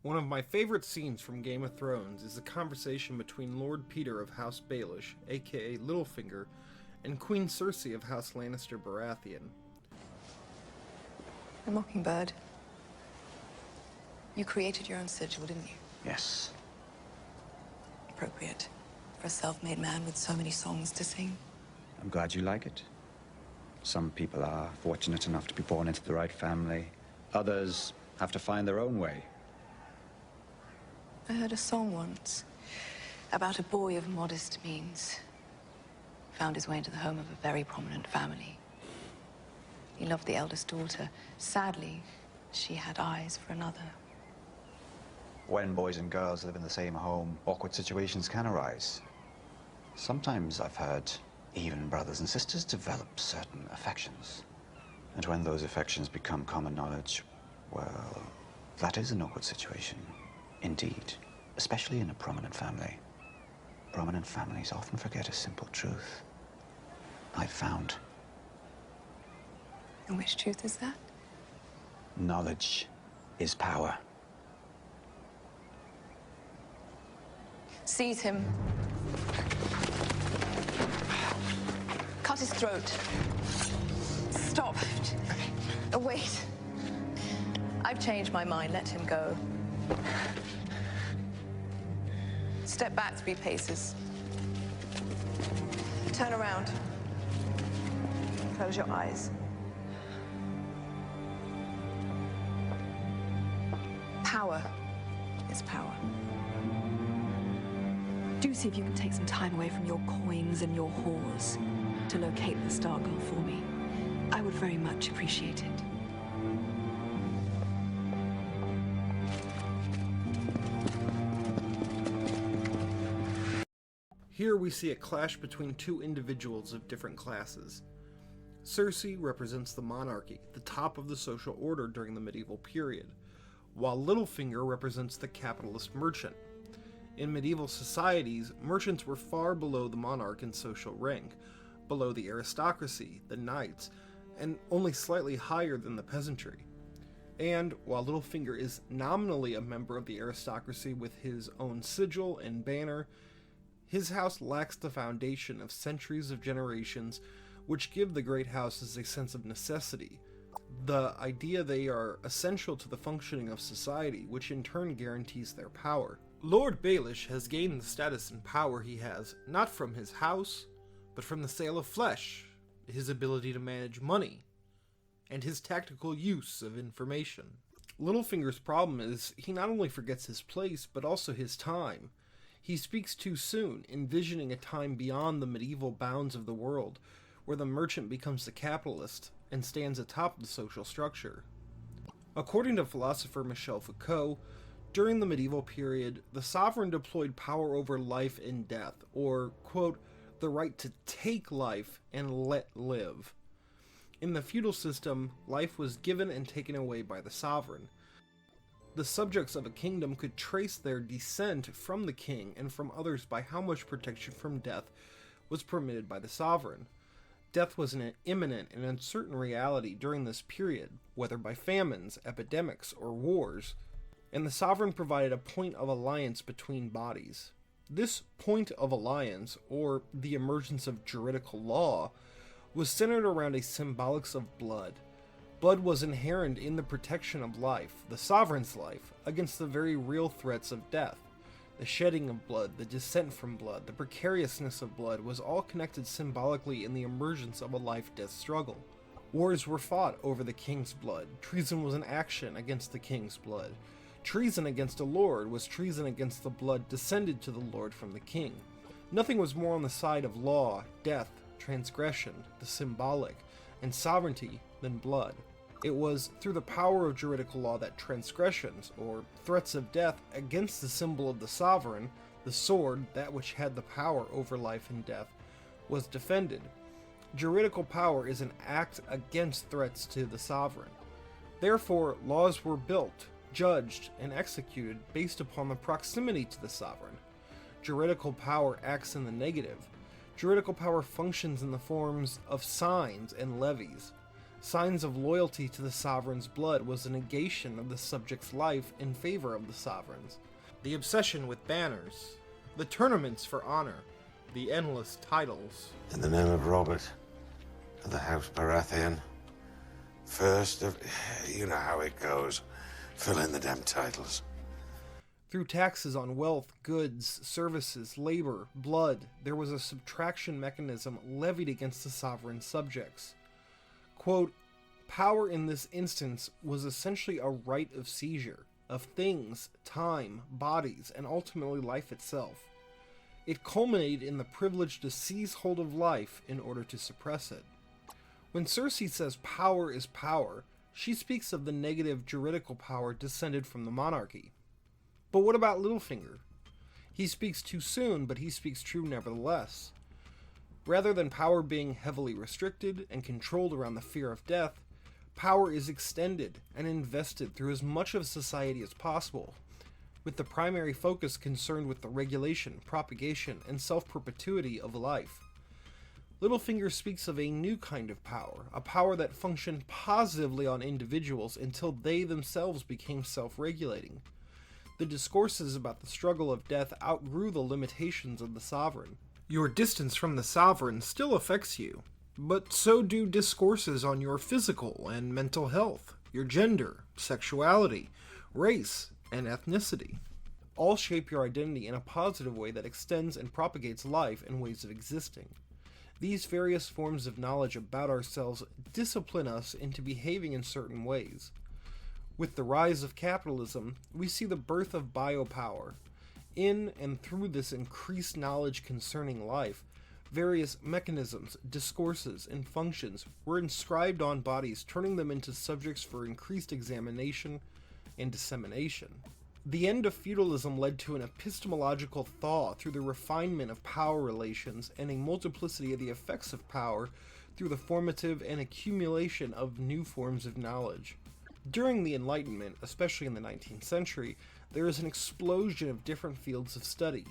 One of my favorite scenes from Game of Thrones is the conversation between Lord Peter of House Baelish, aka Littlefinger, and Queen Cersei of House Lannister Baratheon. The Mockingbird. You created your own sigil, didn't you? Yes. Appropriate for a self-made man with so many songs to sing. I'm glad you like it. Some people are fortunate enough to be born into the right family. Others have to find their own way. I heard a song once about a boy of modest means. Found his way into the home of a very prominent family. He loved the eldest daughter. Sadly, she had eyes for another. When boys and girls live in the same home, awkward situations can arise. Sometimes I've heard even brothers and sisters develop certain affections. And when those affections become common knowledge, well, that is an awkward situation. Indeed, especially in a prominent family. Prominent families often forget a simple truth. I've found. And which truth is that? Knowledge is power. Seize him. Cut his throat. Stop. Wait. I've changed my mind. Let him go. Step back 3 paces. Turn around. Close your eyes. Power is power. Do see if you can take some time away from your coins and your whores to locate the Star Girl for me. I would very much appreciate it. Here we see a clash between two individuals of different classes. Cersei represents the monarchy, the top of the social order during the medieval period, while Littlefinger represents the capitalist merchant. In medieval societies, merchants were far below the monarch in social rank, below the aristocracy, the knights, and only slightly higher than the peasantry. And while Littlefinger is nominally a member of the aristocracy with his own sigil and banner, his house lacks the foundation of centuries of generations which give the great houses a sense of necessity, the idea they are essential to the functioning of society, which in turn guarantees their power. Lord Baelish has gained the status and power he has, not from his house, but from the sale of flesh, his ability to manage money, and his tactical use of information. Littlefinger's problem is he not only forgets his place, but also his time. He speaks too soon, envisioning a time beyond the medieval bounds of the world, where the merchant becomes the capitalist and stands atop the social structure. According to philosopher Michel Foucault, during the medieval period, the sovereign deployed power over life and death, or, quote, the right to take life and let live. In the feudal system, life was given and taken away by the sovereign. The subjects of a kingdom could trace their descent from the king and from others by how much protection from death was permitted by the sovereign. Death was an imminent and uncertain reality during this period, whether by famines, epidemics, or wars, and the sovereign provided a point of alliance between bodies. This point of alliance, or the emergence of juridical law, was centered around a symbolics of blood. Blood was inherent in the protection of life, the sovereign's life, against the very real threats of death. The shedding of blood, the descent from blood, the precariousness of blood was all connected symbolically in the emergence of a life-death struggle. Wars were fought over the king's blood. Treason was an action against the king's blood. Treason against a lord was treason against the blood descended to the lord from the king. Nothing was more on the side of law, death, transgression, the symbolic, and sovereignty than blood. It was through the power of juridical law that transgressions, or threats of death against the symbol of the sovereign, the sword, that which had the power over life and death, was defended. Juridical power is an act against threats to the sovereign. Therefore, laws were built, judged, and executed based upon the proximity to the sovereign. Juridical power acts in the negative. Juridical power functions in the forms of signs and levies. Signs of loyalty to the sovereign's blood was a negation of the subject's life in favor of the sovereign's. The obsession with banners, the tournaments for honor, the endless titles. In the name of Robert, of the House Baratheon, first of... You know how it goes. Fill in the damn titles. Through taxes on wealth, goods, services, labor, blood, there was a subtraction mechanism levied against the sovereign subjects. Quote, power in this instance was essentially a right of seizure, of things, time, bodies, and ultimately life itself. It culminated in the privilege to seize hold of life in order to suppress it. When Cersei says power is power, she speaks of the negative juridical power descended from the monarchy. But what about Littlefinger? He speaks too soon, but he speaks true nevertheless. Rather than power being heavily restricted and controlled around the fear of death, power is extended and invested through as much of society as possible, with the primary focus concerned with the regulation, propagation, and self-perpetuity of life. Littlefinger speaks of a new kind of power, a power that functioned positively on individuals until they themselves became self-regulating. The discourses about the struggle of death outgrew the limitations of the sovereign. Your distance from the sovereign still affects you, but so do discourses on your physical and mental health, your gender, sexuality, race, and ethnicity. All shape your identity in a positive way that extends and propagates life and ways of existing. These various forms of knowledge about ourselves discipline us into behaving in certain ways. With the rise of capitalism, we see the birth of biopower. In and through this increased knowledge concerning life, various mechanisms, discourses, and functions were inscribed on bodies, turning them into subjects for increased examination and dissemination. The end of feudalism led to an epistemological thaw through the refinement of power relations and a multiplicity of the effects of power through the formative and accumulation of new forms of knowledge. During the Enlightenment, especially in the 19th century, there is an explosion of different fields of study.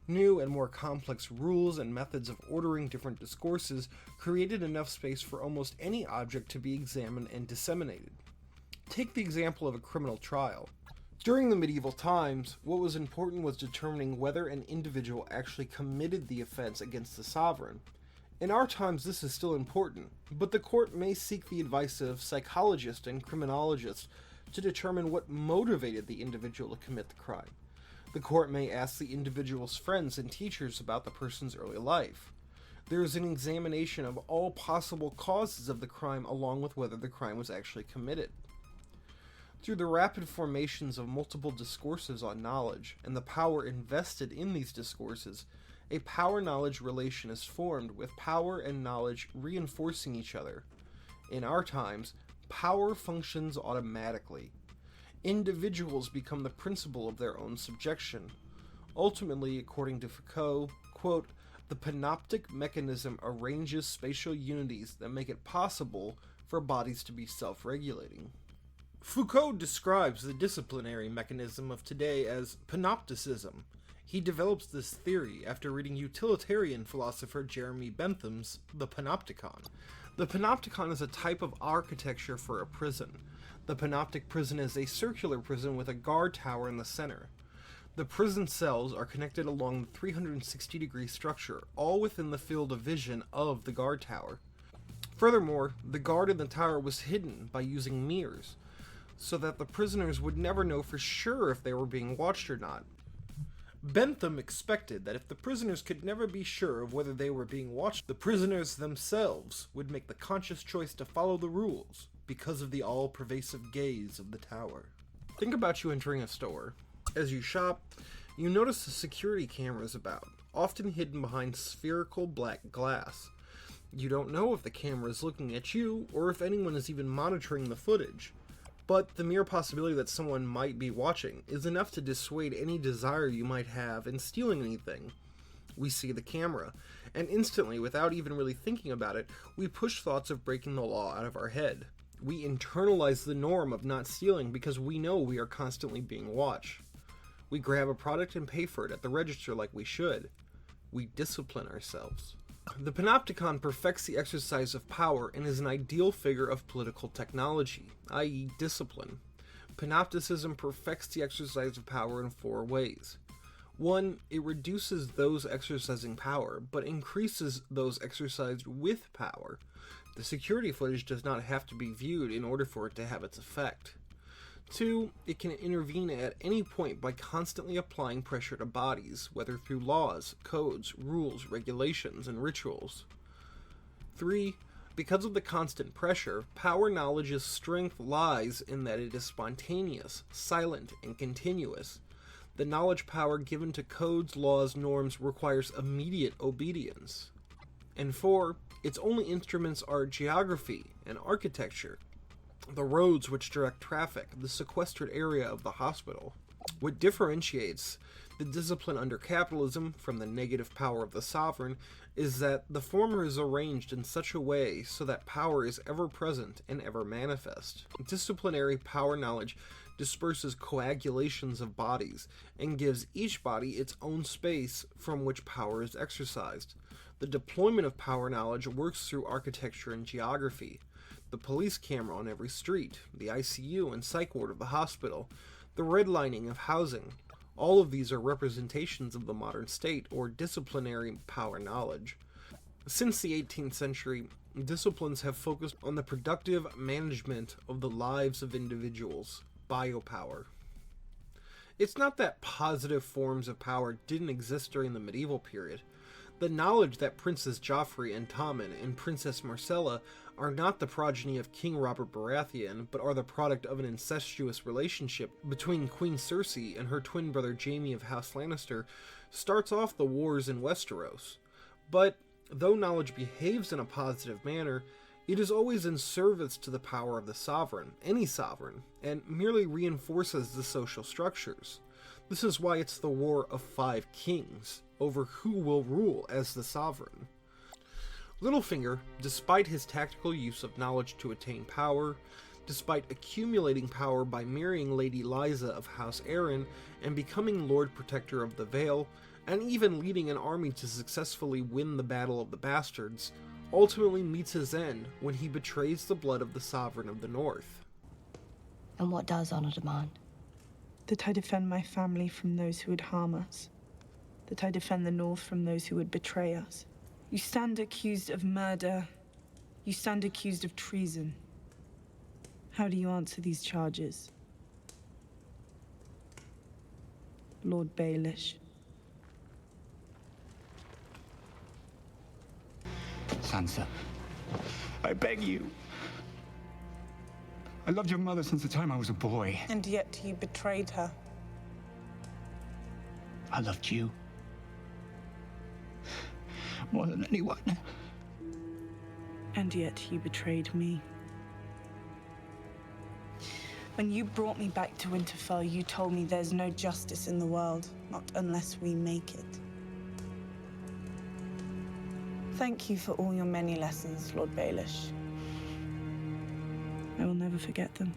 New and more complex rules and methods of ordering different discourses created enough space for almost any object to be examined and disseminated. Take the example of a criminal trial. During the medieval times, what was important was determining whether an individual actually committed the offense against the sovereign. In our times, this is still important, but the court may seek the advice of psychologists and criminologists to determine what motivated the individual to commit the crime. The court may ask the individual's friends and teachers about the person's early life. There is an examination of all possible causes of the crime along with whether the crime was actually committed. Through the rapid formations of multiple discourses on knowledge and the power invested in these discourses, a power-knowledge relation is formed with power and knowledge reinforcing each other. In our times, power functions automatically. Individuals become the principle of their own subjection. Ultimately, according to Foucault, quote, the panoptic mechanism arranges spatial unities that make it possible for bodies to be self-regulating. Foucault describes the disciplinary mechanism of today as panopticism. He develops this theory after reading utilitarian philosopher Jeremy Bentham's The Panopticon. The Panopticon is a type of architecture for a prison. The panoptic prison is a circular prison with a guard tower in the center. The prison cells are connected along the 360-degree structure, all within the field of vision of the guard tower. Furthermore, the guard in the tower was hidden by using mirrors, so that the prisoners would never know for sure if they were being watched or not. Bentham expected that if the prisoners could never be sure of whether they were being watched, the prisoners themselves would make the conscious choice to follow the rules because of the all-pervasive gaze of the tower. Think about you entering a store. As you shop, you notice the security cameras about, often hidden behind spherical black glass. You don't know if the camera is looking at you or if anyone is even monitoring the footage. But the mere possibility that someone might be watching is enough to dissuade any desire you might have in stealing anything. We see the camera, and instantly, without even really thinking about it, we push thoughts of breaking the law out of our head. We internalize the norm of not stealing because we know we are constantly being watched. We grab a product and pay for it at the register like we should. We discipline ourselves. The Panopticon perfects the exercise of power and is an ideal figure of political technology, i.e. discipline. Panopticism perfects the exercise of power in 4 ways. 1. It reduces those exercising power, but increases those exercised with power. The security footage does not have to be viewed in order for it to have its effect. 2. It can intervene at any point by constantly applying pressure to bodies, whether through laws, codes, rules, regulations, and rituals. 3. Because of the constant pressure, power knowledge's strength lies in that it is spontaneous, silent, and continuous. The knowledge power given to codes, laws, norms requires immediate obedience. And 4. Its only instruments are geography and architecture, the roads which direct traffic, the sequestered area of the hospital. What differentiates the discipline under capitalism from the negative power of the sovereign is that the former is arranged in such a way so that power is ever present and ever manifest. Disciplinary power knowledge disperses coagulations of bodies and gives each body its own space from which power is exercised. The deployment of power knowledge works through architecture and geography. The police camera on every street, the ICU and psych ward of the hospital, the redlining of housing. All of these are representations of the modern state or disciplinary power knowledge. Since the 18th century, disciplines have focused on the productive management of the lives of individuals, biopower. It's not that positive forms of power didn't exist during the medieval period. The knowledge that Princess Joffrey and Tommen and Princess Marcella are not the progeny of King Robert Baratheon, but are the product of an incestuous relationship between Queen Cersei and her twin brother Jaime of House Lannister starts off the wars in Westeros. But, though knowledge behaves in a positive manner, it is always in service to the power of the sovereign, any sovereign, and merely reinforces the social structures. This is why it's the War of 5 Kings, over who will rule as the sovereign. Littlefinger, despite his tactical use of knowledge to attain power, despite accumulating power by marrying Lady Lysa of House Arryn and becoming Lord Protector of the Vale, and even leading an army to successfully win the Battle of the Bastards, ultimately meets his end when he betrays the blood of the Sovereign of the North. And what does honor demand? That I defend my family from those who would harm us. That I defend the North from those who would betray us. You stand accused of murder. You stand accused of treason. How do you answer these charges? Lord Baelish. Sansa, I beg you. I loved your mother since the time I was a boy. And yet you betrayed her. I loved you. More than anyone. And yet you betrayed me. When you brought me back to Winterfell, you told me there's no justice in the world, not unless we make it. Thank you for all your many lessons, Lord Baelish. I will never forget them.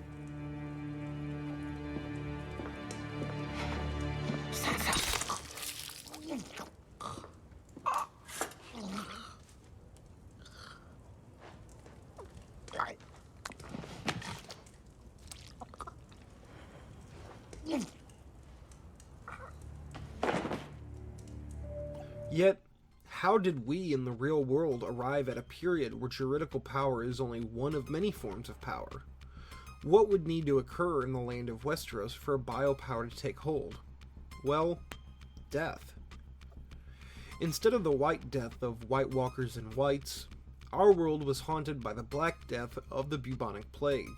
Yet, how did we in the real world arrive at a period where juridical power is only one of many forms of power? What would need to occur in the land of Westeros for a biopower to take hold? Well, death. Instead of the White Death of White Walkers and Whites, our world was haunted by the Black Death of the bubonic plague.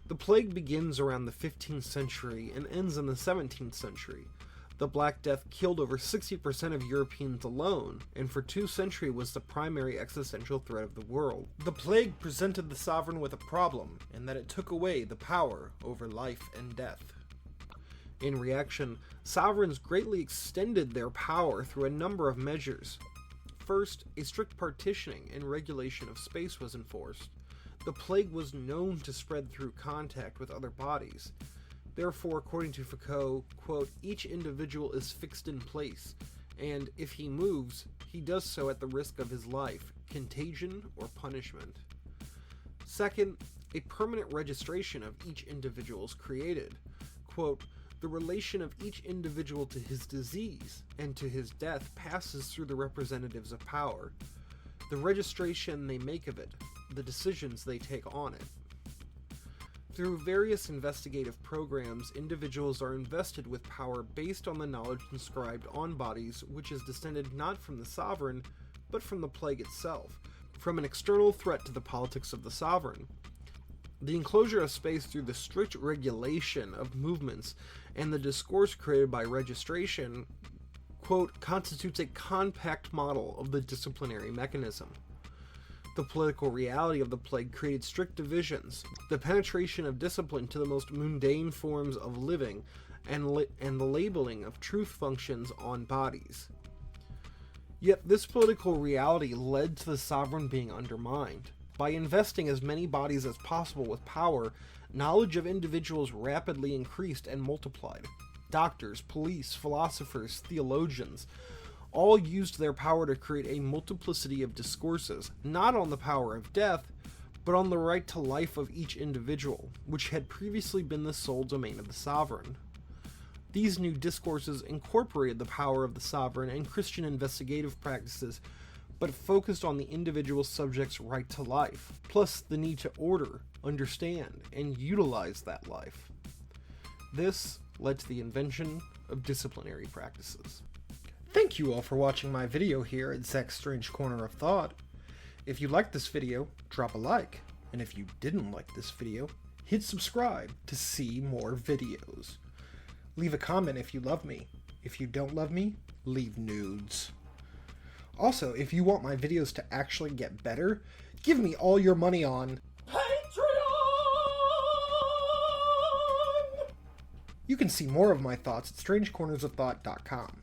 The plague begins around the 15th century and ends in the 17th century. The Black Death killed over 60% of Europeans alone, and for 2 centuries was the primary existential threat of the world. The plague presented the sovereign with a problem, in that it took away the power over life and death. In reaction, sovereigns greatly extended their power through a number of measures. First, a strict partitioning and regulation of space was enforced. The plague was known to spread through contact with other bodies. Therefore, according to Foucault, quote, each individual is fixed in place, and if he moves, he does so at the risk of his life, contagion, or punishment. Second, a permanent registration of each individual is created. Quote, the relation of each individual to his disease and to his death passes through the representatives of power. The registration they make of it, the decisions they take on it. Through various investigative programs, individuals are invested with power based on the knowledge inscribed on bodies, which is descended not from the sovereign, but from the plague itself, from an external threat to the politics of the sovereign. The enclosure of space through the strict regulation of movements and the discourse created by registration, quote, constitutes a compact model of the disciplinary mechanism. The political reality of the plague created strict divisions, the penetration of discipline to the most mundane forms of living, and the labeling of truth functions on bodies. Yet this political reality led to the sovereign being undermined. By investing as many bodies as possible with power, knowledge of individuals rapidly increased and multiplied. Doctors, police, philosophers, theologians, all used their power to create a multiplicity of discourses, not on the power of death, but on the right to life of each individual, which had previously been the sole domain of the sovereign. These new discourses incorporated the power of the sovereign and Christian investigative practices, but focused on the individual subject's right to life, plus the need to order, understand, and utilize that life. This led to the invention of disciplinary practices. Thank you all for watching my video here at Zach's Strange Corner of Thought. If you liked this video, drop a like, and if you didn't like this video, hit subscribe to see more videos. Leave a comment if you love me. If you don't love me, leave nudes. Also, if you want my videos to actually get better, give me all your money on Patreon! You can see more of my thoughts at strangecornersofthought.com.